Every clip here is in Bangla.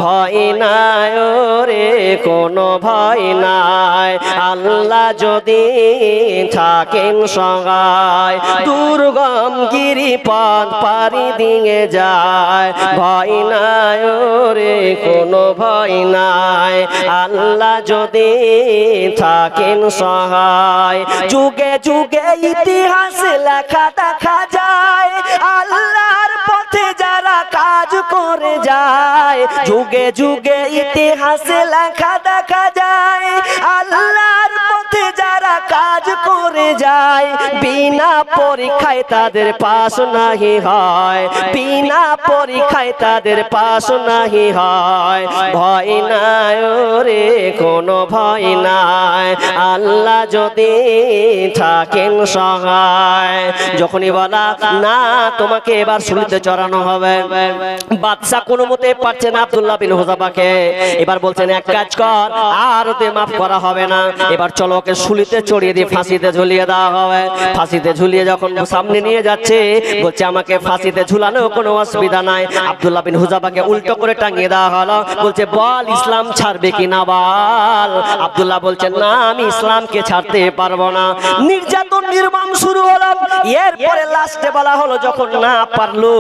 ভয় নাই রে কোনো ভয় নাই। আল্লাহ যদি থাকেন সহায় দুর্গম গিরিপথ পাড়ি দিয়ে যায়। ভয় নাই রে কোনো ভয় নাই। আল্লাহ যদি থাকেন সহায় যুগে যুগে ইতিহাসে লেখা দেখা যায়। আল্লাহর পথে যারা কাজ করে যায় যুগে যুগে ইতিহাসে লেখা দেখা যায়। আল্লাহর পথে যারা কাজ করে যায় বিনা পরীক্ষায় তাদের পাস নাহি হয়। বিনা পরীক্ষায় তাদের পাস নাহি হয়। ভয় নাই রে কোনো ভয় নাই। আল্লাহ যদি থাকেন সহায়। যখনই বলা না তোমাকে এবার শুলিতে চড়ানো হবে, বাদশা কোনো মতে পারছে না আব্দুল্লাহ বিন হুযাফাকে। এবার বলছেন এক কাজ কর, আর ওতে মাফ করা হবে না, এবার চলো ওকে শুলিতে চড়িয়ে দিয়ে ফাঁসিতে ঝুলিয়ে দেওয়া হবে। ফাঁসিতে ঝুলিয়ে যখন সামনে নিয়ে যাচ্ছে বলছে আমাকে ফাঁসিতে ঝুলানো কোনো অসুবিধা নাই। আব্দুল্লাহ বিন হুযাফাকে উল্টো করে টাঙিয়ে দেওয়া হলো। বলছে বল ইসলাম ছাড়বে কিনা বল। আব্দুল্লাহ বলছেন না আমি ইসলামকে ছাড়তে পারবো না। নির্যাতন নির্মম শুরু হলো। এরপরে লাস্টে বলা হলো যখন না পারলো,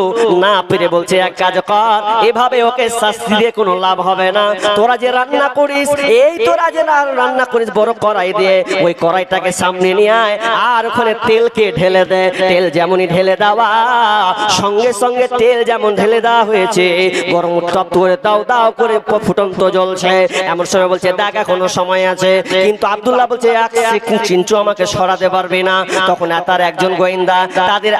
না পেরে বলছে এক কাজ কর, এভাবে ওকে শাস্তি দিয়ে কোনো লাভ হবে না। তোরা যে রান্না করিস, এই তোরা যে রান্না করিস বড় কড়াই দিয়ে, ওই কড়াইটাকে সামনে নিয়ে আয় আর ওখানে তেলকে ঢেলে দে। তেল যেমনই ঢেলে দেওয়া সঙ্গে সঙ্গে তেল যেমন ঢেলে দেওয়া হয়েছে গরম টপ করে দাও দাও করে ফুটন্ত জ্বলছে। এমন সময় বলছে দেখ এখনো সময় আছে। কিন্তু আব্দুল্লাহ বলছে এক চিন্টু আমাকে সরাতে পারবে না। তখন তার একজন গোয়েন্দা তাদের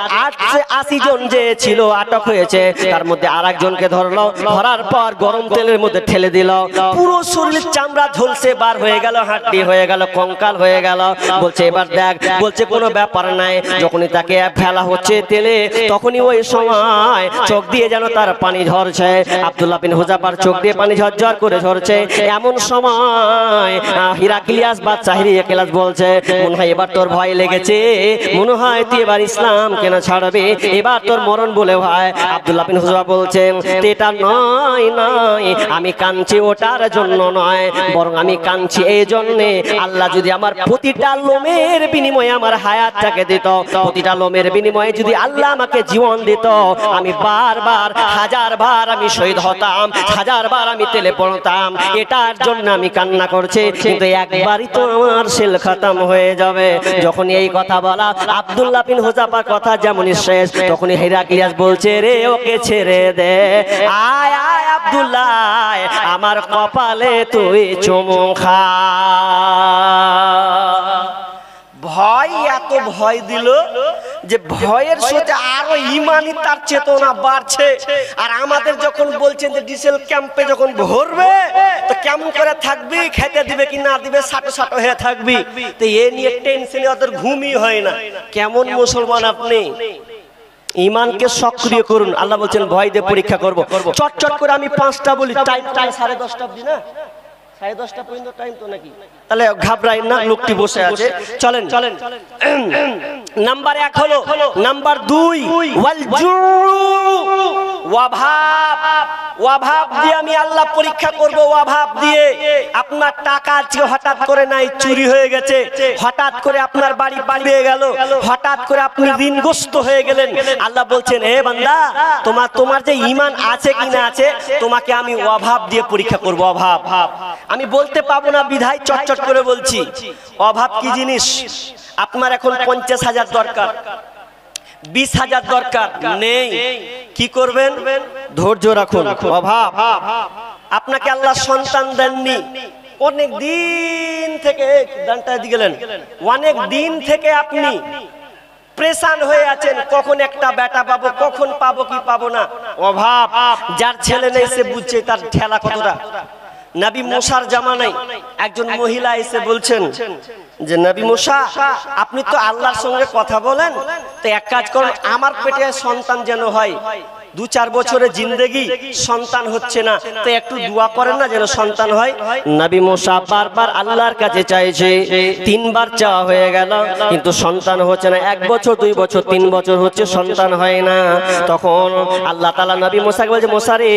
80 জন যে ছিল আটক হয়েছে তার মধ্যে আর একজনকে ধরলো। ধরার পর গরম তেলের মধ্যে ঠেলে দিল। পুরো শরীর চামড়া ঝলসে বার হয়ে গেল, হাড্ডি হয়ে গেল, কঙ্কাল হয়ে গেল। বলছে এবার দেখ, বলছে কোনো ব্যাপার নাই। যখনই তাকে ফেলা হচ্ছে তেলে তখনই ওই সময় চোখ দিয়ে যেন তার পানি ঝরছে। আব্দুল্লাহ বিন হুযাফার চোখ দিয়ে পানি ঝরঝর করে ঝরছে। এমন সময় হিরাক্লিয়াস বাদশা হিরাক্লিয়াস বলছে মনে হয় এবার তোর ভয় লেগেছে, মনে হয় তুই এবার ইসলাম কেন ছাড়বে, এবার তোর মরণ বলে ভয়। আব্দুল্লাহ বিন হুযাফা বলছেন এটা নয় নয়, আমি কাঁদছি ওটার জন্য নয়, বরং আমি কাঁদছি এই জন্যে আল্লাহ যদি আমার প্রতিটা লোমের বিনিময়ে আমার হায়াতটাকে দিত, প্রতিটা লোমের বিনিময়ে যদি আল্লাহ আমাকে জীবন দিত, আমি বারবার হাজারবার আমি শহীদ হতাম, হাজারবার আমি তেলে পড়তাম। এটার জন্য আমি কান্না করছি, কিন্তু একবারই তো আমার সেল খতম হয়ে যাবে। যখন এই কথা বলা আব্দুল্লাহ বিন হুযাফার কথা যেমনই শেষ, তখনই হিরাক্লিয়াস বলছে রে ওকে ছেড়ে দে, আয় আয় আব্দুল্লাহ আমার কপালে তুই চুমু খা। ভয় এত ভয় দিল যে ভয়ের সাথে আরো ইমানি তার চেতনা বাড়ছে। আর আমাদের যখন বলছেন যে ডিসেল ক্যাম্পে যখন ভরবে তো কেমন করে থাকবি, খেতে দিবে কি না দিবে, সাটো সাটো হয়ে থাকবি, তো এ নিয়ে টেনশনে ওদের ঘুমই হয় না। কেমন মুসলমান আপনি? ইমানকে সক্রিয় করুন। আল্লাহ বলছেন ভয় দিয়ে পরীক্ষা করব। চটচট করে আমি 5টা বলি, টাইম 10:30 অবধি না, 10:30 পর্যন্ত টাইম তো নাকি, তাহলে ঘাবড়াই না, লোকটি বসে আছে। চলেন চলেন। নাম্বার 1 হলো, নাম্বার 2 ওয়াল অভাব। অভাব দিয়ে আমি আল্লাহ পরীক্ষা করব। অভাব দিয়ে আপনার টাকা আজকে হঠাৎ করে নাই চুরি হয়ে গেছে, হঠাৎ করে আপনার বাড়ি পালিয়ে গেল, হঠাৎ করে আপনি ঋণগ্রস্ত হয়ে গেলেন। আল্লাহ বলছেন হে বান্দা তোমার যে ঈমান আছে কি না আছে, তোমাকে আমি অভাব দিয়ে পরীক্ষা করব। অভাব আমি বলতে পাবো না বিধায় চটচট করে বলছি। অভাব কি জিনিস? আপনার এখন 50,000 দরকার, 20,000 দরকার নেই, কি করবেন? ধৈর্য রাখুন। অভাব, আপনাকে আল্লাহ সন্তান দেননি, অনেক দিন থেকে গেলেন, অনেক দিন থেকে আপনি প্রেসান হয়ে আছেন, কখন একটা বেটা পাবো, কখন পাবো কি পাবো না। অভাব। যার ছেলে নেই সে বুঝছে তার ঠেলা কতটা। নবী মুসার জামানায় একজন মহিলা এসে বলছেন যে নবী মুসা আপনি তো আল্লাহর সঙ্গে কথা বলেন, তো এক কাজ করুন আমার পেটে সন্তান যেন হয়, 2-4 বছরের জিন্দেগি সন্তান হচ্ছে না, তো একটু দোয়া করেন না যেন সন্তান হয়। নবী মুসা বারবার আল্লাহর কাছে চাইছে, 3 বার চাওয়া হয়ে গেল কিন্তু সন্তান হচ্ছে না। 1 বছর 2 বছর 3 বছর হচ্ছে, সন্তান হয় না। তখন আল্লাহ তাআলা নবী মুসাকে বলছে, মুসা রে,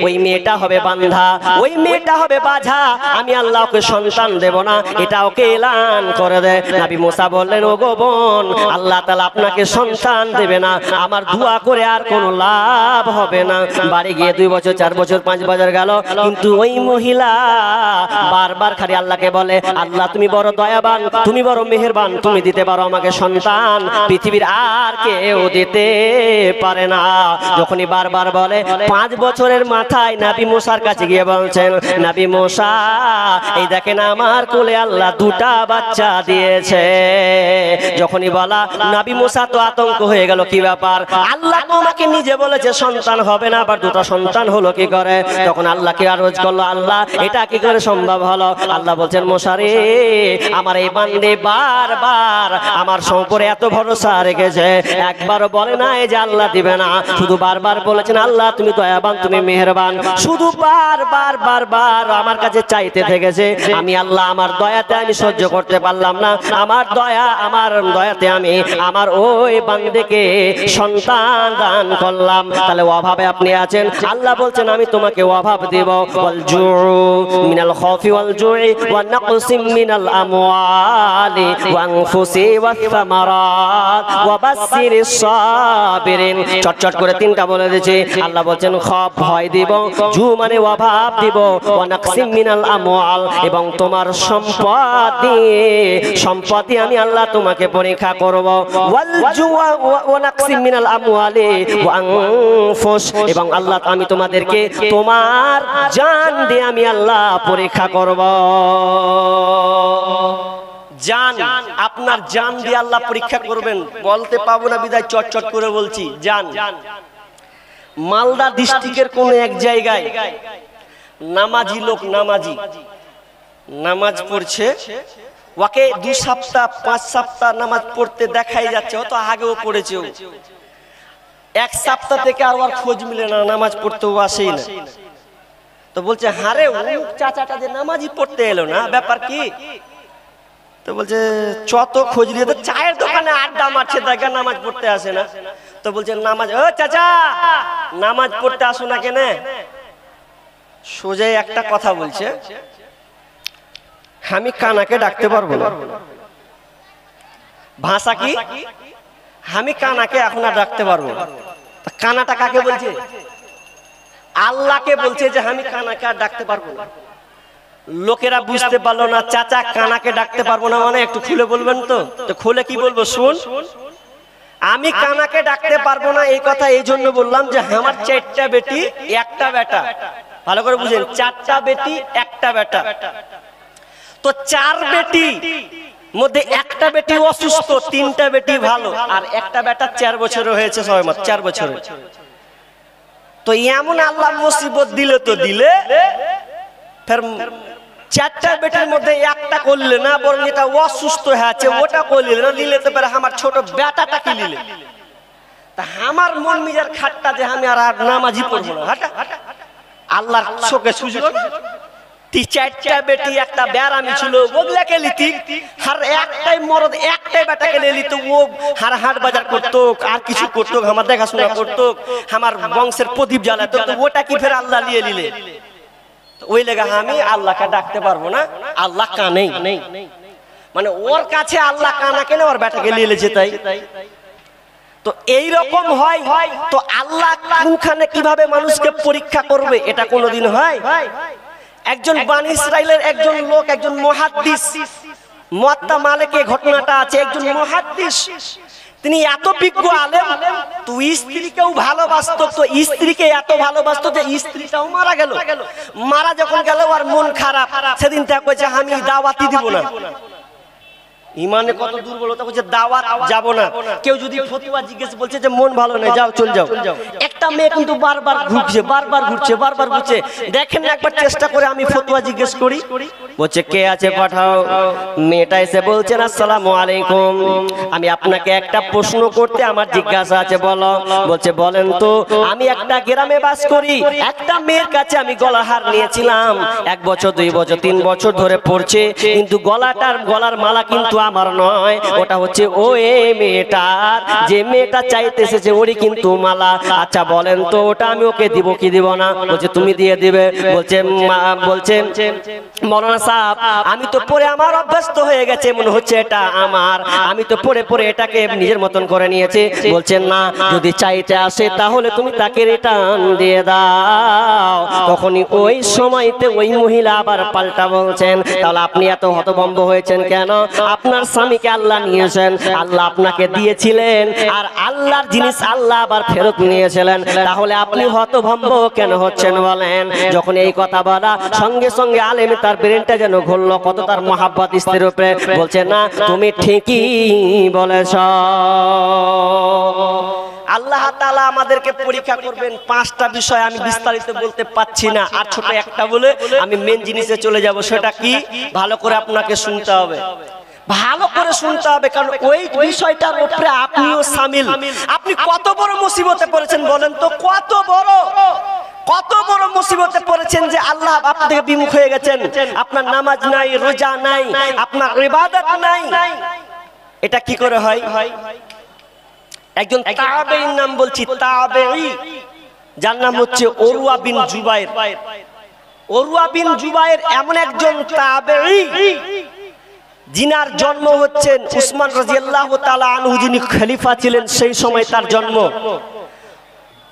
ওই মেয়েটা হবে বান্ধা, ওই মেয়েটা হবে বাঝা, আমি আল্লাহ ওকে সন্তান দেব না, এটা ওকে এলান করে দেয়। নবী মুসা বললেন, ও গো বোন, আল্লাহ তাআলা আপনাকে সন্তান দেবে না, আমার দোয়া করে আর কোনো লাভ হবে না। বাড়ি গিয়ে 2 বছর 4 বছর 5 বছর গেল, কিন্তু ওই মহিলা বারবার খালি আল্লাহকে বলে, আল্লাহ তুমি বড় দয়াবান, তুমি বড় মেহেরবান, তুমি দিতে পারো আমাকে সন্তান, পৃথিবীর আর কেউ দিতে পারে না। যখনই বারবার বলে, 5 বছরের মাথায় নবী মুসার কাছে গিয়ে বলছেন, নবী মুসা, এই দেখেন আমার কোলে আল্লাহ 2টা বাচ্চা দিয়েছে। যখনই বলা, নবী মুসা তো আতঙ্ক হয়ে গেল, কি ব্যাপার, আল্লাহ তো আমাকে নিজে বলেছে সন্তান হবে না, আবার 2টা সন্তান হলো কি করে? তখন আল্লাহকে আরজ করলো, আল্লাহ এটা কি করে সম্ভব হলো? আল্লাহ বলছেন, মুসা রে, আমার এই বান্দে বারবার আমার সম্পর্কে এত ভরসা রেখেছে, একবারও বলে না এই যে আল্লাহ দিবে না, শুধু বারবার বলেছেন, আল্লাহ তুমি দয়াবান, তুমি মেহেরবান, শুধু বারবার বারবার আমার কাছে চাইতে থেকেছে। আমি আল্লাহ আমার দয়াতে আমি সহ্য করতে পারলাম না, আমার দয়াতে আমি আমার ওই বান্দেকে সন্তান দান করলাম। তাহলে অভাবে আপনি আছেন, আল্লাহ বলছেন আমি তোমাকে অভাব দেব। ওয়াল জুউ মিনাল খাউফি ওয়াল জুই ওয়া নাকসিম মিনাল আমওয়ালি ওয়া আনফুসি ওয়াস সামারাত ওয়া বাশশিরিস সাবিরিন। চটচট করে 3টা বলে দিয়েছে। আল্লাহ বলছেন খৌফ ভয় দিব, জু মানে অভাব দিব, ওয়া নাকসিম মিনাল আমওয়াল এবং তোমার সম্পদ দিয়ে আমি আল্লাহ তোমাকে পরীক্ষা করব। ওয়াল জু ওয়া নাকসিম মিনাল আমওয়ালি ওয়া আনফুস এবং আল্লাহ আমি তোমাদেরকে তোমার জান দিয়ে আমি আল্লাহ পরীক্ষা করব। জান, আপনার জান দিয়ে আল্লাহ পরীক্ষা করবেন। বলতে পাবো না বিদায় চটচট করে বলছি। জান, মালদা ডিস্ট্রিক্টের কোন এক জায়গায় নামাজি লোক, নামাজ পড়ছে, ওকে 2 সপ্তাহ 5 সপ্তাহ নামাজ পড়তে দেখাই যাচ্ছে, হয়তো আগেও পড়েছে, 1 সপ্তাহ থেকে আর খোঁজ মিলে না, নামাজ পড়তেও আসেই না। তো বলছে, হারে ও চাচাটা যে নামাজই পড়তে এলো না, ব্যাপার কি? তো বলছে, যত খোঁজ নিয়ে তো চায়ের দোকানে আড্ডা মারছে, দেখা নামাজ পড়তে আসে না। তো বলছে, নামাজ, ও চাচা নামাজ পড়তে আসো না কেন? সোজাই একটা কথা বলছে, আমি কানাকে ডাকতে পারবো না। ভাষা কি? আমি কানাকে এখন আর ডাকতে পারবো না। কানাটা কাকে বলছে? আল্লাহকে বলছে যে আমি কানাকে আর ডাকতে পারবো না। লোকেরা বুঝতে পারলো না, চাচা কানাকে ডাকতে পারবো না মানে একটু খুলে বলবেন তো? তো খুলে কি বলবো শুন। আমি কানাকে ডাকতে পারবো না এই কথা এই জন্য বললাম যে আমার 4টা বেটি 1টা বেটা, ভালো করে বুঝেন, 4টা বেটি 1টা বেটা। তো 4 বেটি মধ্যে 1টা বেটি অসুস্থ, 3টা বেটি ভালো, আর 1টা বেটা 4 বছরের হয়েছে, সবে মাত্র 4 বছরের। তো এমন আল্লাহ মুসিবত দিলে তো দিলে, ফের 4টা বেটির মধ্যে 1টা করলে না, বরং এটা অসুস্থ হয়েছে ওটা করলে না, নিলে তো পারে আমার ছোট বেটাটা কি নিলে। তা আমার মন মিজার খাটটা যে আমি আর নামাজি পড়বো না, হাটা আল্লাহর চোখে সুযোগ। 4টা বেটি 1টা বেরামি ছিল, ওগুলাকে লিতি, আর একটাই মরদ 1টাই বেটাকে লিত, ও হাট বাজার করতো, আর কিছু করতো, আমার দেখাশোনা করতো, আমার বংশের প্রদীপ জ্বালাতো, তো ওটা কি ফের আল্লাহ নিয়ে নিলে। ওই লেগা আমি আল্লাহকে ডাকতে পারবো না, আল্লাহ কানেই, মানে ওর কাছে আল্লাহ কানা কেন, ওর বেটাকে নিয়ে এলেছে তাই। তো এইরকম হয়। তো আল্লাহ কোনখানে কিভাবে মানুষকে পরীক্ষা করবে এটা কোনোদিন হয়? একজন বনি ইসরাইলের একজন লোক, একজন মুহাদ্দিস, মুয়াত্তা মালিকে ঘটনাটা আছে, একজন মুহাদ্দিস, তিনি এত বিজ্ঞ আলেম, তো স্ত্রীকেও ভালোবাসতো, তো স্ত্রীকে এত ভালোবাসতো যে স্ত্রীটাও মারা গেল। মারা যখন গেল আর মন খারাপ, সেদিন তা কইছে আমি দাওয়াতি দিব না। ইমানে কত দুর্বলতা হচ্ছে, দাওয়াত যাব না। কেউ যদি ফতোয়া জিজ্ঞেস বলছে যে মন ভালো নেই, যাও চল যাও। একটা মেয়ে কিন্তু বারবার ঘুরছে, বারবার ঘুরছে, বারবার ঘুরছে। দেখেন না একবার চেষ্টা করে আমি ফতোয়া জিজ্ঞেস করি, বলছে কে আছে পাঠাও। মেয়েটা এসে বলছেন আসসালামু আলাইকুম, আমি আপনাকে একটা প্রশ্ন করতে আমার জিজ্ঞাসা আছে, বলো। বলছে বলেন তো। আমি একটা গ্রামে বাস করি, একটা মেয়ের কাছে আমি গলার হার নিয়েছিলাম, 1 বছর 2 বছর 3 বছর ধরে পড়ছে, কিন্তু গলার মালা কিন্তু আমার নয়, ওটা হচ্ছে ওই মেয়েটার, যে মেয়েটা চাইতে এসেছে ওরই কিন্তু মালা। আচ্ছা বলেন তো ওটা আমি ওকে দিব কি দিব না? বলছে তুমি দিয়ে দিবে। বলছেন মৌলানা সাহেব আমি তো পরে আমার অভ্যস্ত হয়ে গেছে, মনে হচ্ছে এটা আমার, আমি তো পরে পরে এটাকে নিজের মতন করে নিয়েছি। বলছেন না, যদি চাইতে আসে তাহলে তুমি তাকে রিটার্ন দিয়ে দাও। তখনই ওই সময়তে ওই মহিলা আবার পাল্টা বলছেন, তাহলে আপনি এত হতভম্ব হয়েছেন কেন? আপনার স্বামীকে আল্লাহ নিয়েছেন, আল্লাহ আপনাকে দিয়েছিলেন, আর আল্লাহর জিনিস আল্লাহ আবার ফেরত নিয়েছিলেন, তাহলে আপনি হতভম্ব কেন হচ্ছেন বলেন? যখন এই কথা বলা সঙ্গে সঙ্গে আলেম তার ব্রেনটা যেন ঘুরলো, কত তার মহাব্বত স্ত্রীর উপরে। বলছে না তুমি ঠিকই বলেছ। আল্লাহ তাআলা আমাদেরকে পরীক্ষা করবেন 5টা বিষয়, আমি বিস্তারিত বলতে পাচ্ছি না, আর ছোট একটা বলে আমি মেন জিনিসে চলে যাব। সেটা কি? ভালো করে আপনাকে শুনতে হবে, ভালো করে শুনতে হবে, কারণ ওই বিষয়টার উপরে আপনিও শামিল। আপনি কত বড় মুসিবতে পড়েছেন বলেন তো, কত বড় মুসিবতে পড়েছেন যে আল্লাহ আপনার থেকে বিমুখ হয়ে গেছেন। আপনার নামাজ নাই, রোজা নাই, আপনার ইবাদত নাই। এটা কি করে হয়? একজন তাবেঈর নাম বলছি, তাবেঈ, যার নাম হচ্ছে উরওয়া বিন জুবায়ের। উরওয়া বিন জুবায়ের এমন একজন তাবেঈ যিনার জন্ম হচ্ছেন উসমান রাদিয়াল্লাহু তাআলা আনহু, যিনি খলিফা ছিলেন সেই সময় তার জন্ম।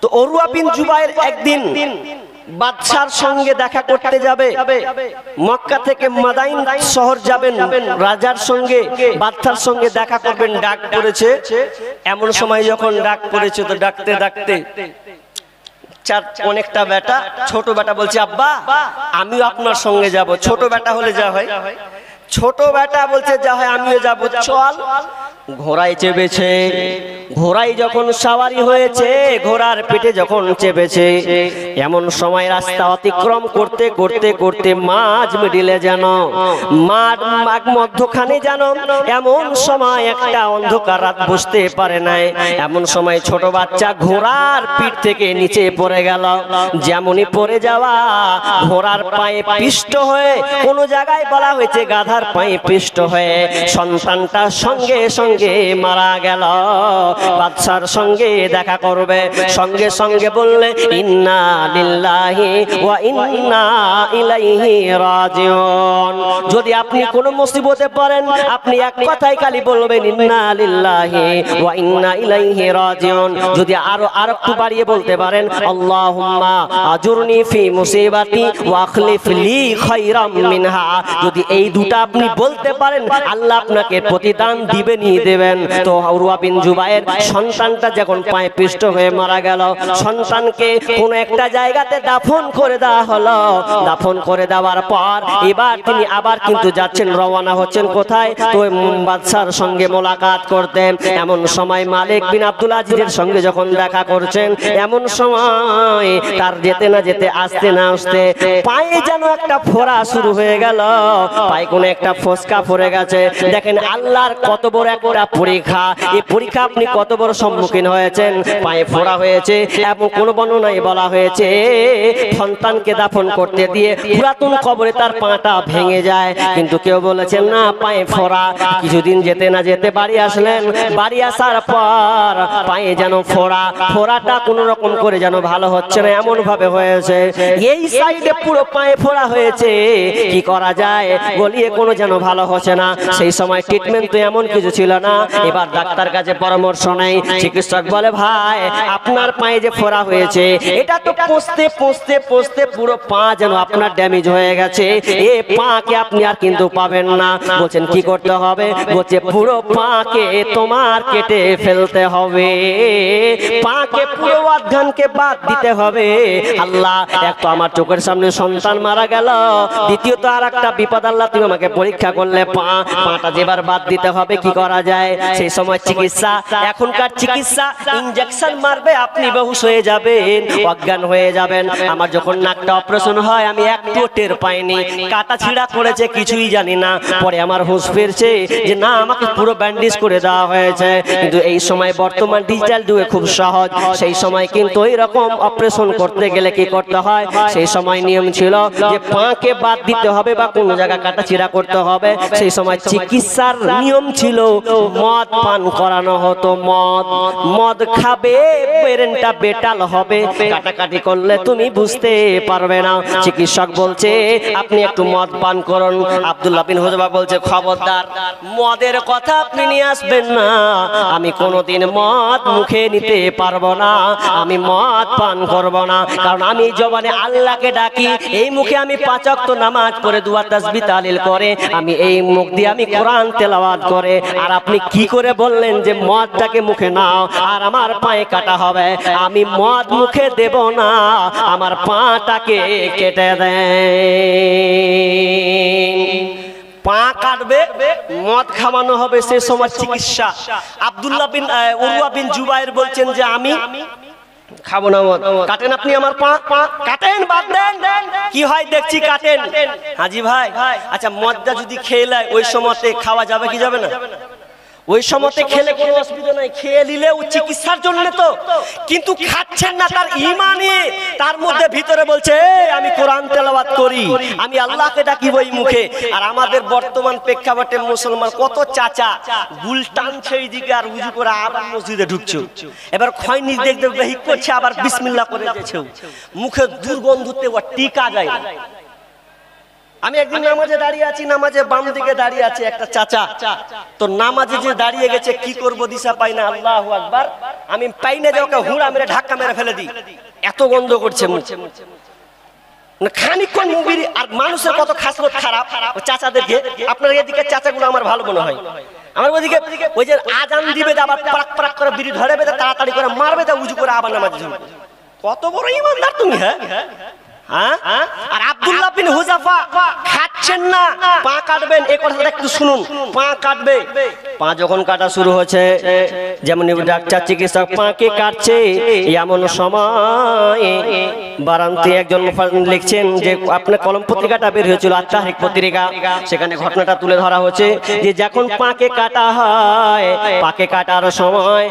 তো উরওয়া বিন জুবায়ের একদিন বাদশার সঙ্গে দেখা করতে যাবে, মক্কা থেকে মাদাইন শহর যাবেন, রাজার সঙ্গে বাদশার সঙ্গে দেখা করবেন, ডাক পড়েছে। এমন সময় যখন ডাক পড়েছে, তো ডাকতে ডাকতে অনেকটা বেটা, ছোট বেটা বলছে আব্বা আমিও আপনার সঙ্গে যাব। ছোট বেটা হলে যা হয়, ছোট বেটা বলছে যা হয় আমিও যাব, চল। ঘোড়ায় চেপেছে, ঘোড়ায় যখন সাওয়ারি হয়েছে, ঘোড়ার পেটে যখন চেপেছে, এমন সময় রাস্তা অতিক্রম করতে করতে করতে মাঝ মিডিলে যেন, মাঝ মধ্যখানে যেন এমন সময় একটা অন্ধকার রাত, বুঝতে পারে নাই। এমন সময় ছোট বাচ্চা ঘোড়ার পিঠ থেকে নিচে পড়ে গেল। যেমনই পড়ে যাওয়া, ঘোড়ার পায়ে পিষ্ট হয়ে, কোন জায়গায় বলা হয়েছে গাধার পায়ে পিষ্ট হয়ে, সন্তানটা সঙ্গে সঙ্গে মারা গেল। বাদশার সঙ্গে দেখা করবে, সঙ্গে সঙ্গে বললে ইন্না লিল্লাহি ওয়া ইন্না ইলাইহি রাজিউন। যদি আপনি কোনো মুসিবতে পড়েন, আপনি এক কথাই খালি বলবেন ইন্না লিল্লাহি ওয়া ইন্না ইলাইহি রাজিউন। যদি আরো একটু বাড়িয়ে বলতে পারেন আল্লাহুম্মা আজুরনি ফি মুসিবাতি ওয়া আখলিফ লি খায়রাম মিনহা। যদি এই দুটো আপনি বলতে পারেন, আল্লাহ আপনাকে প্রতিদান দিবেনই দেবেন। তো উরওয়া বিন জুবায়ের সন্তানটা যখন পায়ে পিষ্ট হয়ে মারা গেল, সন্তানকে কোন একটা জায়গাতে দাফন করে দেওয়া হলো। দাফন করে দেওয়ার পর এবার তিনি আবার কিন্তু যাচ্ছেন, রওনা হচ্ছেন কোথায়? তো বাদশার সঙ্গে মোলাকাত করতেন। এমন সময় মালিক বিন আব্দুল আজিজের সঙ্গে যখন দেখা করছেন, এমন সময় তার যেতে না যেতে, আসতে না আসতে পায়ে যেন একটা ফোড়া শুরু হয়ে গেল, পায়ে কোনো একটা ফোসকা পড়ে গেছে। দেখেন আল্লাহর কত বড় একটা পরীক্ষা, এই পরীক্ষা আপনি কত বড় সম্মুখীন হয়েছেন। পায়ে ফোড়া হয়েছে এবং কোন বর্ণনায় বলা হয়েছে সন্তানকে দাফন করতে দিয়ে পুরাতন কবরে তার পাটা ভেঙে যায়, কিন্তু কেউ বলেছেন না পায়ে ফোড়া। কিছুদিন যেতে না যেতে বাড়ি আসলেন, বাড়ি আসার পর পায়ে যেন ফোড়াটা কোন রকম করে যেন ভালো হচ্ছে না, এমন ভাবে হয়েছে। এই সাইডে পুরো পায়ে ফোড়া হয়েছে, কি করা যায়, গলিয়ে কোনো যেন ভালো হচ্ছে না। সেই সময় ট্রিটমেন্ট তো এমন কিছু ছিল না। এবার ডাক্তার কাছে পরামর্শ নেয়। চিকিৎসক বলে, ভাই আপনার পায়ে যে ফোড়া হয়েছে এটা তো পচতে পচতে পচতে পুরো পা যেন আপনার ড্যামেজ হয়ে গেছে, এ পাকে আপনি আর কিন্তু পাবেন না। বলছেন কি করতে হবে? বলছে পুরো পাকে তোমার কেটে ফেলতে হবে, পাকে পুরো অর্গানকে বাদ দিতে হবে। আল্লাহ, এক তো আমার চোখের সামনে সন্তান মারা গেল, দ্বিতীয়ত আর একটা বিপদ আল্লাহ তুমি আমাকে পরীক্ষা করলে, পাটা যেবার বাদ দিতে হবে, কি করা যায়? সেই সময় চিকিৎসা, এখনকার চিকিৎসা ইনজেকশন মারবে, আপনি বেহুশ হয়ে যাবেন, অজ্ঞান হয়ে যাবেন। আমার যখন নাকটা অপারেশন হয় আমি একটু টের পাইনি, কাটা ছিঁড়া করেছে কিছুই জানি না। পরে আমার হুঁশ ফিরছে যে না, আমাকে পুরো ব্যান্ডেজ করে দেওয়া হয়েছে। কিন্তু এই সময় বর্তমান ডিজিটাল যুগে খুব সহজ, সেই সময় কিন্তু ওই রকম অপারেশন করতে গেলে কি করতে হয়? সেই সময় নিয়ম ছিল যে পাকে বাদ দিতে হবে বা কোনো জায়গা কাটা ছিঁড়া করতে হবে। সেই সময় চিকিৎসার নিয়ম ছিল মদ পান করানো হতো। মদ খাবে, ব্রেনটা বেটাল হবে, কাটাকাটি করলে তুমি বুঝতে পারবে না। চিকিৎসক বলছে আপনি একটু মদ পান করুন। আব্দুল্লাহ বিন হুযাফা বলছে, খবরদার মদের কথা আপনি নিয়ে আসবেন না, আমি কোনোদিন মদ মুখে নিতে পারবো না, আমি মদ পান করব না। কারণ আমি জবানে আল্লাহকে ডাকি, এই মুখে আমি 5 ওয়াক্ত নামাজ পড়ে দুয়া তাসবিহ তাহলিল করে, আমি এই মুখ দিয়ে আমি কোরআন তেলাওয়াত করে, আর আপনি কি করে বললেন যে মদটাকে মুখে নাও আর আমার পায়ে কাটা হবে? আমি মদ মুখে দেব না, আমার পাটাকে কেটে দেন। পা কাটবে, মদ খাওয়ানো হবে, সে সময় চিকিৎসা। আব্দুল্লাহ বিন উরওয়া বিন জুবাইর বলছেন যে আমি খাবো না মদ। কাটেন আপনি আমার পা, কাটেন, বাদ দেন। কি হয় দেখছি কাটেন। হাজি ভাই, আচ্ছা মদটা যদি খেয়ে নেয় ওই সময়তে খাওয়া যাবে কি যাবে না? ওই সময়তে খেলে কোনো অসুবিধা নাই, খেয়ে নিলে ও চিকিৎসার জন্য তো, কিন্তু খাচ্ছেন না তার ঈমানে, তার মধ্যে ভিতরে বলছে আমি কোরআন তেলাওয়াত করি, আমি আল্লাহকে ডাকি ওই মুখে। আর আমাদের বর্তমান প্রেক্ষাপটে মুসলমান কত চাচা গুল টানছে এইদিকে আর উজু করে আবার মসজিদে ঢুকছে, এবার খয়নি দেখতে বেহিক করছে, আবার বিসমিল্লাহ করে দিয়েছে, মুখে দুর্গন্ধতে ও টিকা যায় না। আমি একদিন নামাজে দাঁড়িয়ে আছি, নামাজে বাম দিকে দাঁড়িয়ে আছে একটা চাচা, তো নামাজে যে দাঁড়িয়ে গেছে কি করব দিশা পাই না, আল্লাহু আকবার, আমি পাই না যে ওকে হুড়া মেরে ধাক্কা মেরে ফেলে দিই, এত গন্ধ করছে মুখে। খানিকক্ষণ মুভির আর মানুষের কত খাসরত খারাপ চাচাদেরকে, আপনার এদিকে চাচাগুলো আমার ভালো মনে হয়, আমার ওইদিকে ওই যে আজান দিবে আবার পারাক পারাক করে বিড়ি ধরে বেঁধে তাড়াতাড়ি করে মারবে, উজু করে আবার নামাজে যাবে। কত বড় ইমানদার তুমি! হ্যাঁ, আর আব্দুল্লাহ বিন হুযাফা খাচ্ছেন না, পা কাটবেন, এই কথাটা একটু শুনুন। পা কাটবে, পা যখন কাটা শুরু হচ্ছে, যেমন ডাক্তার চিকিৎসক পাকে কাটছে, এমন সময় বারান্তে একজন লিখছেন যে আপনার কলম পত্রিকাটা বের হয়েছিল, আত্মাহিক পত্রিকা, সেখানে ঘটনাটা তুলে ধরা হচ্ছে যে যখন পাকে কাটা হয়, পাকে কাটার সময়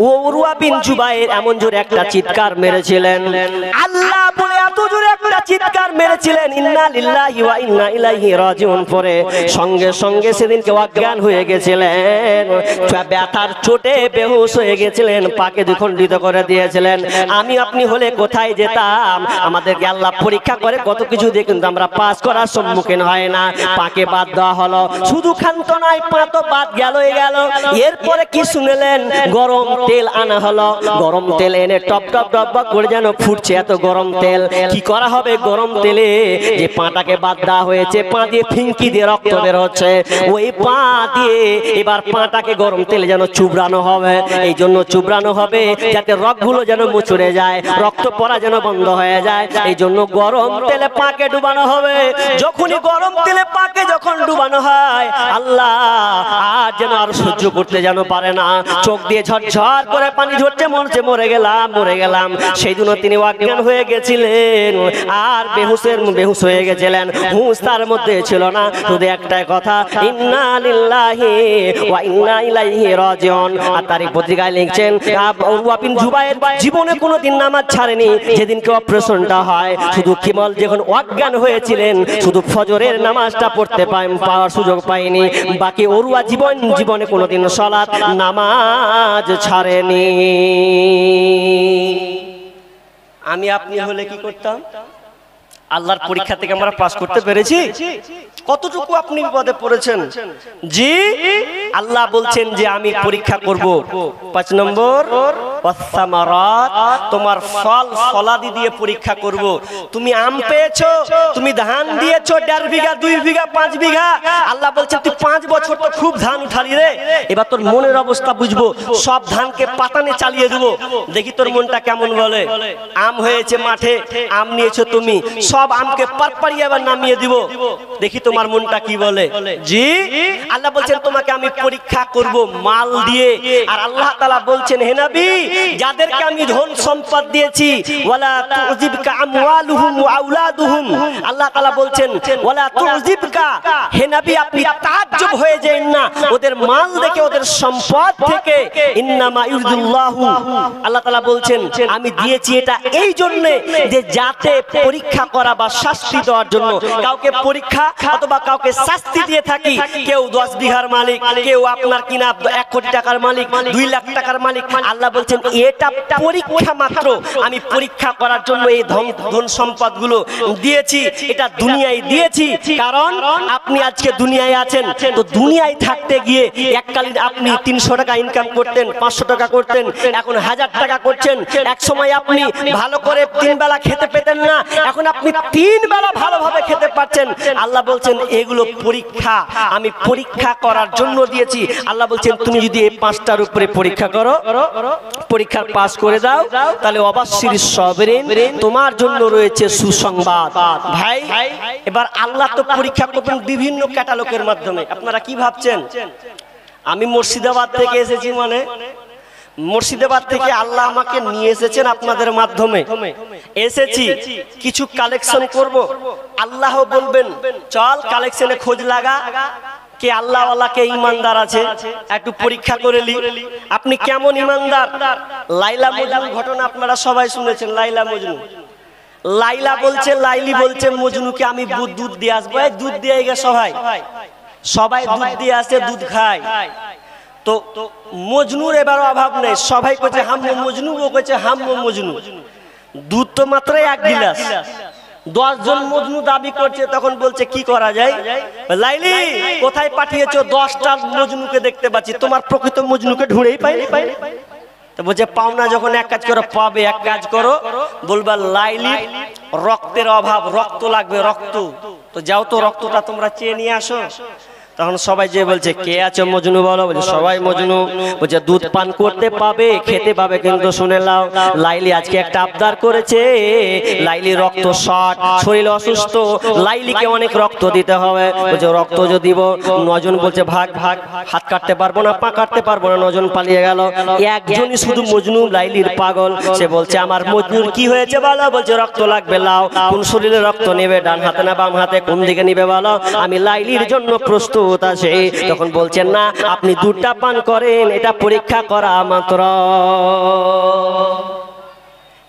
উরওয়া বিন জুবাইর এমন জোরে একটা চিৎকার মেরেছিলেন, আল্লাহ বলে এত জোরে একটা চিৎকার মেরেছিলেন, ইন্না লিল্লাহি ওয়া ইন্না ইলাইহি রাজিউন, পরে সঙ্গে সঙ্গে সেদিনকে অজ্ঞান হয়ে গেছিলেন, ব্যথার চোটে বেহুশ হয়ে গেছিলেন, পাকে দ্বিখণ্ডিত করে দিয়েছিলেন। আমি আপনি হলে কোথায় যেতাম? আমাদেরকে আল্লাহ পরীক্ষা করে কত কিছু দিয়ে, কিন্তু আমরা পাস করার সম্মুখীন হয় না। পাকে বাদ দেওয়া হলো, শুধু ক্ষান্ত নয়, পা তো বাদ গেলই গেল। এরপরে কি শুনলেন? গরম তেল আনা হলো, গরম তেল এনে টপ টপ টপ করে যেন ফুটছে, এত গরম তেল। কি করা হবে গরম তেলে? যে পাটাকে বাদ দেওয়া হয়েছে, পা দিয়ে ফিঙ্কি দিয়ে রক্ত বের হচ্ছে, ওই পা দিয়ে এবার পাটাকে গরম তেলে যেন চুবড়ানো হবে। এই জন্য চুবড়ানো হবে যাতে রগগুলো যেন মুচড়ে যায়, রক্ত পড়া যেন বন্ধ হয়ে যায়। এই জন্য গরম তেলে পাকে ডুবানো হবে। যখনই গরম তেলে পাকে যখন ডুবানো হয়, আল্লাহ আর যেন আর সহ্য করতে যেন পারে না, চোখ দিয়ে ঝরঝর করে পানি ঝরছে, মরছে, মরে গেলাম মরে গেলাম। সেই জন্য তিনি অজ্ঞান হয়ে গেছিলেন আর বেহুশ হয়ে গেছিলেন, হুঁশ তার মধ্যে ছিল না, শুধু একটাই কথা, ইন্না লিল্লাহি ওয়া ইন্না ইলাইহি রাজিউন। আর তারই পত্রিকায় লিখছেন উরওয়া বিন জুবাইর জীবনে কোনোদিন নামাজ ছাড়েনি, যেদিনকে অপারেশনটা হয় শুধু কেবল যখন অজ্ঞান হয়েছিলেন শুধু ফজরের নামাজটা পড়তে পাওয়ার সুযোগ পায়নি, বাকি উরওয়া জীবনে কোনোদিন সালাত নামাজ ছাড়েনি। আমি আপনি হলে কি করতাম? আল্লাহর পরীক্ষা থেকে আমরা পাস করতে পেরেছি? কতটুকু আপনি বিপদে পড়েছেন? জি, আল্লাহ বলছেন যে আমি পরীক্ষা করব। 5 নম্বর ওয়াসসামারাত, তোমার ফল ফলাদি দিয়ে পরীক্ষা করব। তুমি আম পেয়েছো, তুমি ধান দিয়েছো 1.5 বিঘা 2 বিঘা 5 বিঘা, আল্লাহ বলছে তুই 5 বছর তো খুব ধান উঠালি রে, এবার তোর মনের অবস্থা বুঝবো, সব ধানকে পাতানে চালিয়ে দেবো, দেখি তোর মনটা কেমন বলে। আম হয়েছে মাঠে, আম নিয়েছো তুমি, সব আমকে পারপারিয়ে এবার নামিয়ে দিব, দেখি তোমার মনটা কি বলে। জি, আল্লাহ বলছেন তোমাকে আমি পরীক্ষা করব মাল দিয়ে। আর আল্লাহ তাআলা বলছেন হে নবী, যাদেরকে আমি ধন সম্পদ দিয়েছি, ওয়ালা তুযিবকা আমওয়ালুহুম ওয়া আওলাদুহুম, আল্লাহ তাআলা বলছেন ওয়ালা তুযিবকা, হে নবী আপনি তাজ্জব হয়ে যান না ওদের মাল দেখে, ওদের সম্পদ থেকে। ইন্নামা ইউরিদুল্লাহু, আল্লাহ তাআলা বলছেন আমি দিয়েছি এটা এই জন্য যে যাতে পরীক্ষা করা বা শাস্তি দেওয়ার জন্য। কাউকে পরীক্ষা অথবা কাউকে শাস্তি দিয়ে থাকি, কেউ 10 বিঘার মালিক, কেউ আপনার কিনা 1 কোটি টাকার মালিক, 2 লাখ টাকার মালিক, আল্লাহ বলছেন এটা পরীক্ষা মাত্র, আমি পরীক্ষা করার জন্য এই ধন সম্পদ গুলো দিয়েছি, এটা দুনিয়ায় দিয়েছি। কারণ আপনি আজকে দুনিয়ায় আছেন, তো দুনিয়ায় থাকতে গিয়ে এককালীন আপনি 300 টাকা ইনকাম করতেন, 500 টাকা করতেন, এখন 1000 টাকা করছেন। এক সময় আপনি ভালো করে 3 বেলা খেতে পেতেন না, এখন আপনি 3 বেলা ভালোভাবে খেতে পাচ্ছেন। আল্লাহ বলছেন এগুলো পরীক্ষা, আমি পরীক্ষা করার জন্য দিয়েছি। আল্লাহ বলছেন তুমি যদি এই 5টার উপরে পরীক্ষা করো, পরীক্ষার পাস করে দাও, তাহলে অবশ্যই সাবরিন, তোমার জন্য রয়েছে সুসংবাদ। ভাই, এবার আল্লাহ তো পরীক্ষা করবেন বিভিন্ন ক্যাটালগের মাধ্যমে। আপনারা কি ভাবছেন আমি মুর্শিদাবাদ থেকে এসেছি, মানে মুর্শিদাবাদ থেকে আল্লাহ আমাকে নিয়ে এসেছেন আপনাদের মাধ্যমে, এসেছি কিছু কালেকশন করব। আল্লাহ বলবেন চল কালেকশনে খোঁজ লাগা, কে আল্লাহ ওয়ালা কে ঈমানদার আছে একটু পরীক্ষা করে লি। আপনি কেমন ঈমানদার? লাইলা মজনু ঘটনা আপনারা সবাই শুনেছেন। লাইলা মজনু, লাইলা বলছে, লাইলি বলছে মজনুকে আমি দুধ দিয়ে আসবো। দুধ দিয়ে গেছে সবাই দুধ দিয়ে আসে, দুধ খায়। তো মজনুর এবার অভাব নেই, সবাই কইছে হাম্মু মজনু, ও কইছে হাম্মু মজনু। দুধ তো মাত্র 1 গিলাস, 10 জন মজনু দাবি করছে। তখন বলছে কি করা যায়? লাইলি কোথায় পাঠিয়েছো? 10টা মজনুকে দেখতে পাচ্ছি, তোমার প্রকৃত মজনুকে ঢুঁড়েই পাইনি। তো বলছে পাওনা যখন এক কাজ করো পাবে, এক কাজ করো, বলবা লাইলি রক্তের অভাব, রক্ত লাগবে, রক্ত, তো যাও তো রক্তটা তোমরা চেয়ে নিয়ে আসো। তখন সবাই যে বলছে কে আছে মজনু বলো, বলছে সবাই মজনু। বলছে দুধ পান করতে পাবে, খেতে পাবে, কিন্তু শুনে নাও লাইলি আজকে একটা আবদার করেছে, লাইলি রক্ত শর্ট, শরীর অসুস্থ, লাইলিকে অনেক রক্ত দিতে হবে। বলছে রক্ত যদি দিব। 9 জন বলছে ভাগ ভাগ, হাত কাটতে পারবো না, পা কাটতে পারবো না, 9 জন পালিয়ে গেল। একজনই শুধু মজনু, লাইলির পাগল, সে বলছে আমার মজনুর কি হয়েছে বলো। বলছে রক্ত লাগবে, লাও। কোন শরীরে রক্ত নেবে, ডান হাতে না বাম হাতে, কোন দিকে নিবে বলো, আমি লাইলির জন্য প্রস্তুত আছে। তখন বলছেন না আপনি দুধটা পান করেন, এটা পরীক্ষা করা মাত্র।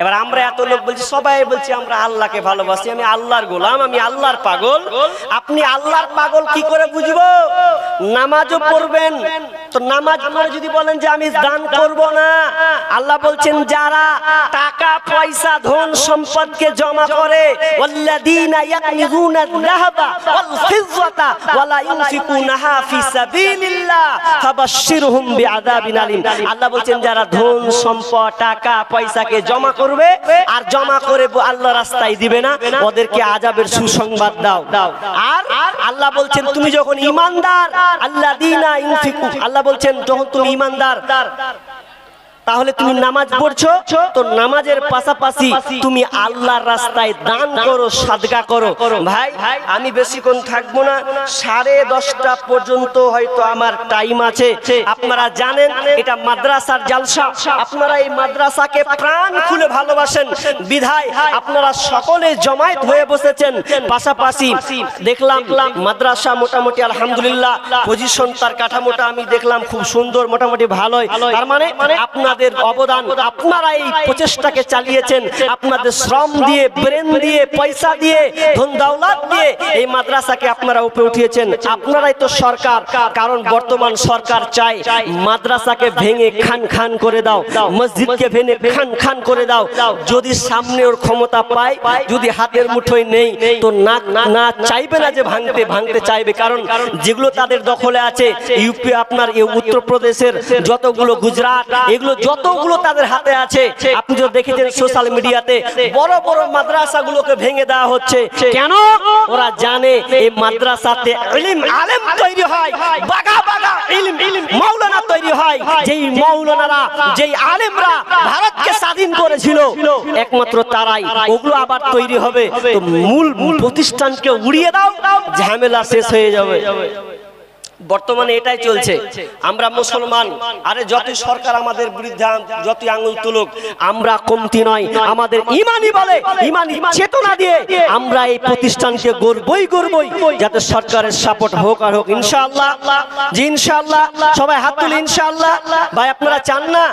এবার আমরা এত লোক বলছি, সবাই বলছি আমরা আল্লাহকে ভালোবাসি, আমি আল্লাহর গোলাম, আমি আল্লাহর পাগল। আপনি আল্লাহর পাগল কি করে বুঝবো? নামাজও পড়বেন, তো নামাজ পড়ে যদি বলেন যে আমি দান করব না, আল্লাহ বলছেন যারা টাকা পয়সা ধন সম্পদকে জমা করে, ওয়াল্লাযীনা ইয়াকনিজুনা আয-যাহাবা ওয়াল ফিজ্জাতা ওয়ালা ইউনফিকুনাহা ফি সাবিলিল্লাহ ফাবাশশিরহুম বিআযাবিন আলীম। আল্লাহ বলছেন যারা ধন সম্পদ টাকা পয়সাকে জমা করবে আর জমা করে আল্লাহর রাস্তায় দিবে না, ওদেরকে আযাবের সুসংবাদ দাও। আর আল্লাহ বলছেন তুমি যখন ঈমানদার, আল্লাযীনা ইউনফিকু, আল্লাহ বলছেন যখন তুমি ঈমানদার তাহলে তুমি নামাজ পড়ছো, তো নামাজের পাশাপাশি তুমি আল্লাহর রাস্তায় দান করো, সাদকা করো। ভাই আমি বেশিক্ষণ থাকবো না, 10:30টা পর্যন্ত হয়তো আমার টাইম আছে। আপনারা জানেন এটা মাদ্রাসার জালসা, আপনারা এই মাদ্রাসাকে প্রাণ খুলে ভালোবাসেন বিধায় আপনারা সকলে জমায়েত হয়ে বসেছেন। পাশাপাশি দেখলাম মাদ্রাসা মোটামুটি আলহামদুলিল্লাহ পজিশন, তার কাঠামোটা আমি দেখলাম খুব সুন্দর, মোটামুটি ভালোই। তার মানে আপনার আপনাদের অবদান, আপনারা এই প্রচেষ্টাকে চালিয়েছেন, আপনাদের শ্রম দিয়ে, ব্রেন দিয়ে, পয়সা দিয়ে, ধন দৌলত দিয়ে এই মাদ্রাসাকে আপনারা উপরে উঠিয়েছেন। আপনারাই তো সরকার, কারণ বর্তমান সরকার চায় মাদ্রাসাকে ভেঙে খান খান করে দাও, মসজিদকে ভেঙে খান খান করে দাও। যদি সামনে ওর ক্ষমতা পায়, যদি হাতের মুঠোয় নেই তো না চাইবে না যে ভাঙতে, ভাঙতে চাইবে। কারণ যেগুলো তাদের দখলে আছে, ইউপি, আপনার উত্তরপ্রদেশের যতগুলো, গুজরাট, এগুলো যতগুলো তাদের হাতে আছে। আপনি যদি দেখেছেন সোশ্যাল মিডিয়াতে বড় বড় মাদ্রাসাগুলোকে ভেঙে দেওয়া হচ্ছে। কেন? ওরা জানে এই মাদ্রাসাতে ইলম, আলেম তৈরি হয়, বাগা বাগা ইলম, মাওলানা তৈরি হয়। যেই মাওলানারা, যেই আলেমরা ভারতকে স্বাধীন করেছিল, একমাত্র তারাই। ওগুলো আবার তৈরি হবে, তো মূল প্রতিষ্ঠানকে উড়িয়ে দাও, ঝামেলা শেষ হয়ে যাবে। বর্তমানে এটাই চলছে। আমরা মুসলমান, আরে যতই সরকার আমাদের বিরুদ্ধে যতই আঙুল তুলুক, আমরা কমতি নয়। আমাদের ইমানি বলে, ইমানি চেতনা দিয়ে আমরা এই প্রতিষ্ঠানকে গড়বই গড়বই, যাতে সরকারের সাপোর্ট হোক আর হোক। ইনশাআল্লাহ, জি ইনশাআল্লাহ। সবাই হাত তুলে ইনশাআল্লাহ। ভাই আপনারা চান না?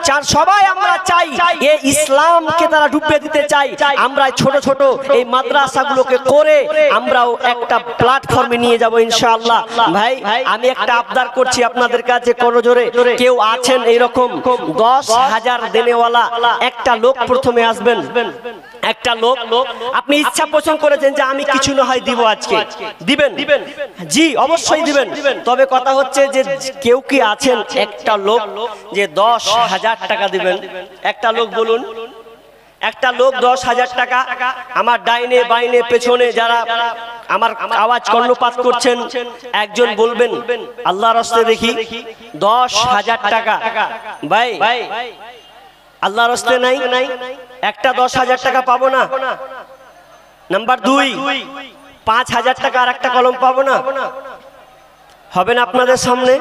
চান সবাই। আমরা চাই এই ইসলামকে তারা ডুবিয়ে দিতে চাই। আমরা ছোট ছোট এই মাদ্রাসাগুলোকে করে আমরাও একটা প্ল্যাটফর্মে নিয়ে যাব ইনশাআল্লাহ। ভাই আমি একটা আবদার করছি আপনাদের কাছে করজোরে, কেউ আছেন এইরকম 10,000 দেনেওয়ালা? একটা লোক প্রথমে আসবেন, একটা লোক। আপনি ইচ্ছা পোষণ করেছেন যে আমি কিছু না হয় দিব, আজকে দিবেন? জি অবশ্যই দিবেন। তবে কথা হচ্ছে যে কেউ কি আছেন একটা লোক যে 10,000 টাকা দিবেন? একটা লোক বলুন। একটা লোক 10,000 টাকা। আমার ডাইনে বাইনে পেছনে যারা আমার আওয়াজ কর্ণপাত করছেন, একজন বলবেন আল্লাহর রাস্তায় দেখি 10,000 টাকা। ভাই আল্লাহর রাস্তায় নাই, একটা 10,000 টাকা পাবো না। নাম্বার 2, 5,000 টাকা আর একটা কলম পাবো না? হবে না আপনাদের সামনে?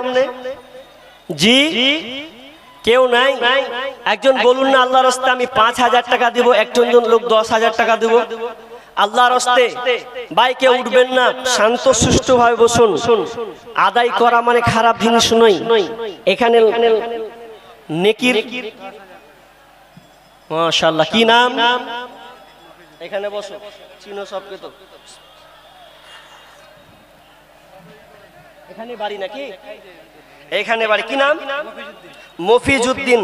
জি কেউ নাই? একজন বলুন না আল্লাহর রাস্তায় আমি 5,000 টাকা দিব। একজন লোক 10,000 টাকা দিব আল্লাহর রাস্তায়। বাইকে উঠবেন না, শান্ত সুষ্ঠ ভাবে বসুন। আদায় করা মানে খারাপ জিনিস নয়। এখানে নেকির, মাশাআল্লাহ, কি নাম? এখানে বসো, চিনো সবকে তো। এখানে বাড়ি নাকি? এখানে বাড়ি। কি নাম? মফিজউদ্দিন।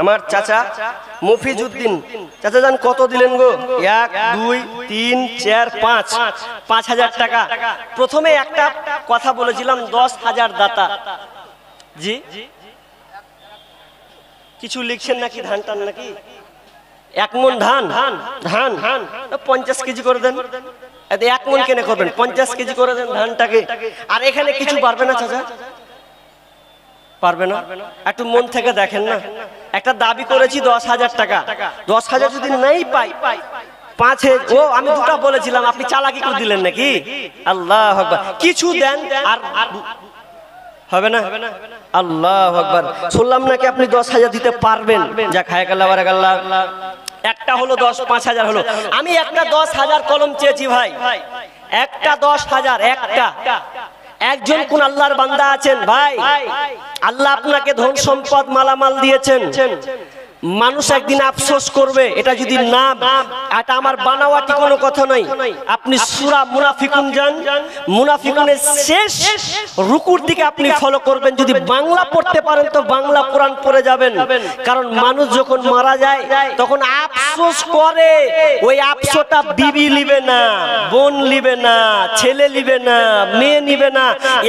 আমার চাচা মফিজউদ্দিন। চাচা জান কত দিলেন গো? 1 2 3 4 5, 5,000 টাকা। প্রথমে একটা কথা বলেছিলাম 10,000 দাতা। জি কিছু লিখছেন নাকি? ধান টান নাকি? 1 মণ ধান, ধান 50 কেজি করে দেন। 1 মণ কেনে করবেন? 50 কেজি করে দেন ধানটাকে। আর এখানে কিছু পারবে না চাচা? পারবে না? একটু মন থেকে দেখেন না। একটা দাবি করেছি 10,000 টাকা। 10,000 যদি নাই পাই, 5,000 ও আমি দুটো বলেছিলাম, আপনি চালাকি করে দিলেন নাকি? আল্লাহু আকবার। কিছু দেন আর হবে না? আল্লাহু আকবার। শুনলাম নাকি আপনি 10,000 দিতে পারবেন। যা খায় আল্লাহ বারাকাল্লাহ। একটা হলো 10, 5,000 হলো। আমি একটা 10,000 কলম চেয়েছি ভাই, একটা 10,000। একটা একজন কোন আল্লাহর বান্দা আছেন ভাই, আল্লাহ আপনাকে ধন সম্পদ মালামাল দিয়েছেন, মানুষ একদিন আফসোস করবে। এটা যদি না, এটা আমার বানাওয়াটি কোনো কথা নয়। আপনি সূরা মুনাফিকুন যান, মুনাফিকুনের শেষ রুকুর দিকে আপনি ফলো করবেন। যদি বাংলা পড়তে পারেন তো বাংলা কোরআন পড়ে যাবেন। কারণ মানুষ যখন মারা যায় তখন আফসোস করে। ওই আফসোসটা বিবি লিবে না, বোন লিবে না, ছেলে লিবে না, মেয়ে নিবে না।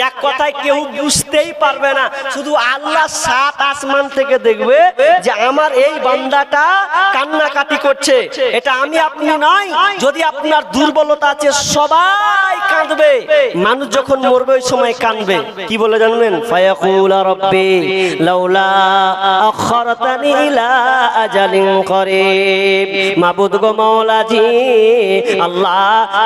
এক কথায় কেউ বুঝতেই পারবে না। শুধু আল্লাহ 7 আসমান থেকে দেখবে যে আমার এই বান্দাটা কান্নাকাটি করছে। এটা আমি আপনি নয়। যদি আপনার দুর্বলতা আছে সবাই কাঁদবে। মানুষ যখন মরবে ওই সময় কাঁদবে। কি বলে জানবেন? ফায়াকুলা রাব্বি লাউলা আখরতানি ইলা আজালিন করিব। মাবুদ গো মাওলাজি, আল্লাহ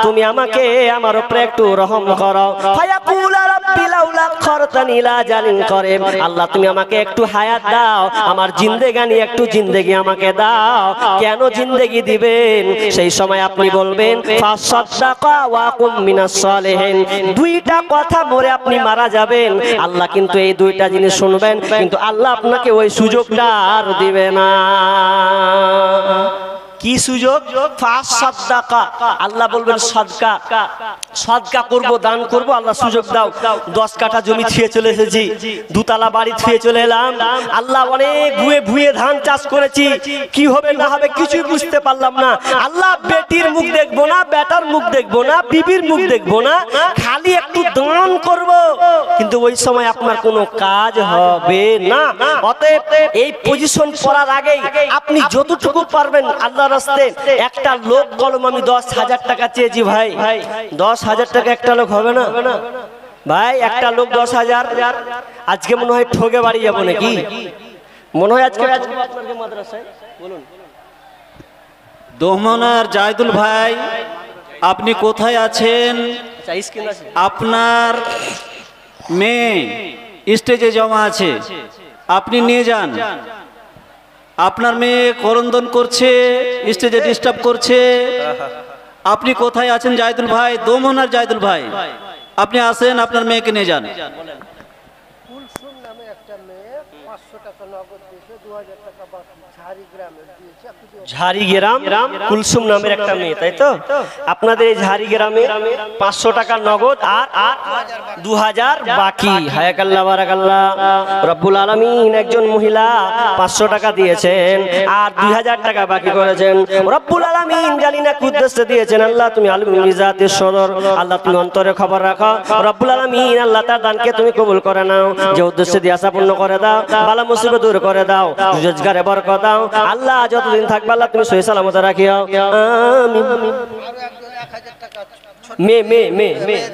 তুমি আমাকে আমার উপরে একটু রহম করো। ফায়াকুলা রাব্বি লাউলা আখরতানি ইলা জালিন করিব, আল্লাহ তুমি আমাকে একটু হায়াত দাও, আমার জিন্দেগানি একটু জিন্দেগি আমাকে দাও। কেন জিন্দেগি দিবেন? সেই সময় আপনি বলবেন ফাসাদাকা ওয়া কুম মিনাস সালিহিন, দুইটা কথা মরে আপনি মারা যাবেন। আল্লাহ কিন্তু এই দুইটা জিনিস শুনবেন, কিন্তু আল্লাহ আপনাকে ওই সুযোগটা আর দিবে না। কি সুযোগ? ফাসাদাকা, আল্লাহ বলবেন সদকা, সদকা করব, দান করব, আল্লাহ সুযোগ দাও। 10 কাঠা জমি ছুঁয়ে চলে এসেছি, দুতলা বাড়ি ছুঁয়ে চলে এলাম, আল্লাহ অনেক ভুয়ে ভুয়ে ধান চাষ করেছি, কি হবে না হবে কিছুই বুঝতে পারলাম না। আল্লাহ বেটির মুখ দেখবো না, বেটার মুখ দেখবো না, বিবির মুখ দেখবো না, খালি একটু দান করব, কিন্তু ওই সময় আপনার কোনো কাজ হবে না। অতএব এই পজিশন পড়ার আগেই আপনি যতটুকু পারবেন আল্লাহ রাস্তে। একটা লোক কলম আমি 10,000 টাকা চেয়েছি ভাই, 10,000 টাকা একটা লোক হবে না ভাই? একটা লোক 10,000, আজকে মনে হয় ঠকে বাড়ি যাবো নাকি? মনে হয় আজকে মাদ্রাসায় বলুন। দোমনার জাহিদুল ভাই, আপনি কোথায় আছেন? আপনার মেয়ে স্টেজে জমা আছে, আপনি নিয়ে যান। আপনার মেয়ে করন্দন করছে, স্টেজে ডিস্টার্ব করছে। আপনি কোথায় আছেন জাহিদুল ভাই? দোমনার জাহিদুল ভাই, আপনি আসেন, আপনার মেয়েকে নিয়ে যান। কুলসুম নামে একটা মেয়ে 500 টাকা নগদ দিয়েছে, 2000 টাকা বাকি ঝাড়িগ্রামে দিয়েছে। ঝাড়িগ্রাম কুলসুম নামের একটা মেয়ে, তাই তো? আপনাদের এই ঝাড়িগ্রামে 500 টাকা নগদ আর 2000 বাকি। হায়াকাল্লাহ বারাকাল্লাহ। রব্বুল আলামিন একজন মহিলা 500 টাকা দিয়েছেন আর 2000 টাকা বাকি করেছেন। রব্বুল আলামিন জানি না উদ্দেশ্যে দিয়েছেন, আল্লাহ তুমি আলিমুল ইজাতিস সদর, আল্লাহ তুমি অন্তরে খবর রাখো। রব্বুল আলামিন আল্লাহ তার দানকে তুমি কবুল করে নাও, যে উদ্দেশ্যে দিয়ে আসা পূর্ণ করে দাও, বালা মুসিবত দূর করে দাও, রোজগারে বরকত দাও। আল্লাহ যতদিন থাকবে আল্লাহ তুমি সহি সালামতে রাখিও, আমিন।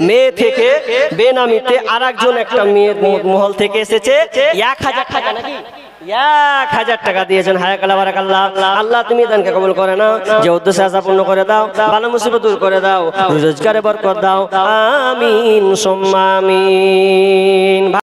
মেয়ে থেকে বেনামিতে আরেকজন একটা মেয়ের মহল থেকে এসেছে 1000 টাকা, নাকি 1000 টাকা দিয়েছেন। হায়াকাল্লাহ বারাকাল্লাহ। আল্লাহ তুমি দানকে কবুল করে নাও, যে উদ্দেশ্যে আশা পূর্ণ করে দাও, বালা মুসিবত দূর করে দাও, রোজগারে বরকত দাও, আমিন সুম্মা আমিন।